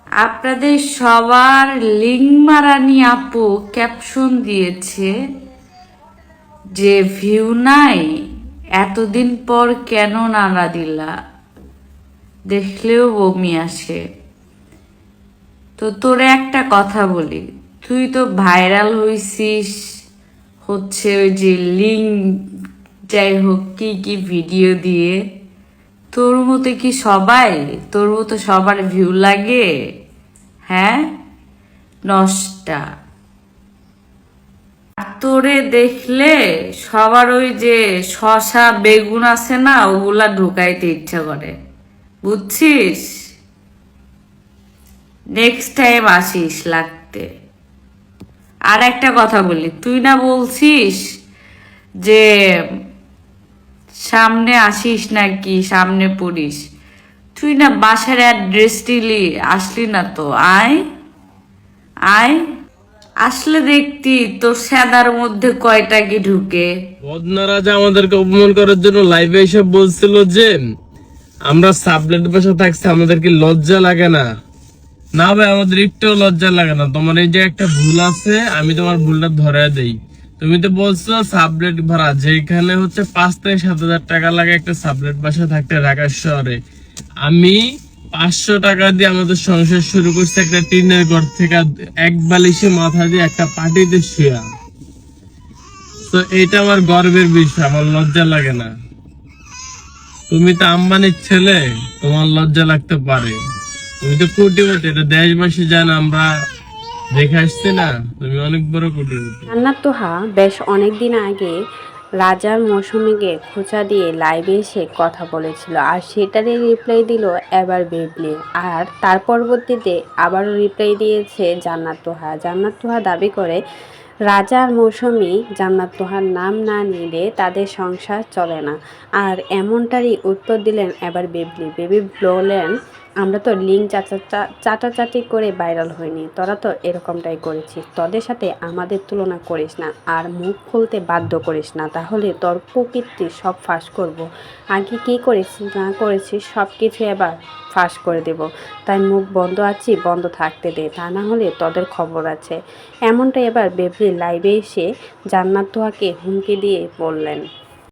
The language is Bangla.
আপনাদের সবার লিঙ্ক মারানি আপু ক্যাপশন দিয়েছে যে ভিউ নাই, এতদিন পর কেন নাড়া দিলা, দেখলেও বমি আসে। তো তোরে একটা কথা বলি, তুই তো ভাইরাল হইছিস হচ্ছে ওই যে লিঙ্ক, যাই হোক কি কি ভিডিও দিয়ে। তোর মতো কি সবাই, তোর মতো সবার ভিউ লাগে? হ্যাঁ, নষ্টা। তোরে দেখলে সবার ওই যে শশা বেগুন আছে না, ওগুলা ঢুকাইতে ইচ্ছা করে, বুঝছিস? নেক্সট টাইম আসিস লাগতে। আর একটা কথা বলি, তুই না বলছিস যে সামনে আসিস নাকি সামনে পড়িস, তুই না বাসার অ্যাড্রেস দিলি, আসলি না তো। আয় আয়, আসলে দেখতি তোর সেদার মধ্যে কয়টা কি ঢুকে। বদনারা যে আমাদেরকে অপমান করার জন্য লাইভে এসে বলছিল যে আমরা সাবলেট বসে থাকছি, আমাদের কি লজ্জা লাগে না? না ভাই, আমাদের একটু লজ্জা লাগে না। তোমার এই যে একটা ভুল আছে, আমি তোমার ভুলটা ধরে দেই। তুমি তো বলছো সাবলেট ভাড়া, যেখানে হচ্ছে 5 থেকে 7,000 টাকা লাগে একটা সাবলেট বাসা থাকতে ঢাকা শহরে। আমি 500 টাকা দিয়ে আমাদের সংসার শুরু করছি একটা টিনের ঘর থেকে, এক বালিশে মাথা দিয়ে একটা পার্টিতে শুয়া। তো এটা আমার গর্বের বিষয়, আমার লজ্জা লাগে না। তুমি তো আম্বানির ছেলে, তোমার লজ্জা লাগতে পারে। তুমি তো কোটিপতি, এটা দেশবাসী জানে, আমরা দেখে আসছি না, তুমি অনেক বড় কোটিপতি। জান্নাত তোহা বেশ অনেকদিন আগে রাজার মৌসুমীকে খোঁচা দিয়ে লাইভে এসে কথা বলেছিল, আর সেটারই রিপ্লাই দিল এবার বেবলি। আর তার পরবর্তীতে আবারও রিপ্লাই দিয়েছে জান্নাত তোহা। জান্নাত তোহা দাবি করে রাজার মৌসুমী জান্নাত তোহার নাম না নিলে তাদের সংসার চলে না। আর এমনটারই উত্তর দিলেন এবার বেবলি। বেবি বললেন, আমরা তো লিঙ্ক চাটাচাটি করে ভাইরাল হয়নি, তোরা তো এরকমটাই করেছিস। তোদের সাথে আমাদের তুলনা করিস না, আর মুখ খুলতে বাধ্য করিস না, তাহলে তোর প্রকৃতি সব ফাঁস করব। আগে কী করেছিস না করেছিস সব কিছু এবার ফাঁস করে দেব। তাই মুখ বন্ধ আছি, বন্ধ থাকতে দে, তা না হলে তোদের খবর আছে। এমনটা এবার বেবলি লাইভে এসে জান্নাত তোহাকে হুমকি দিয়ে বললেন।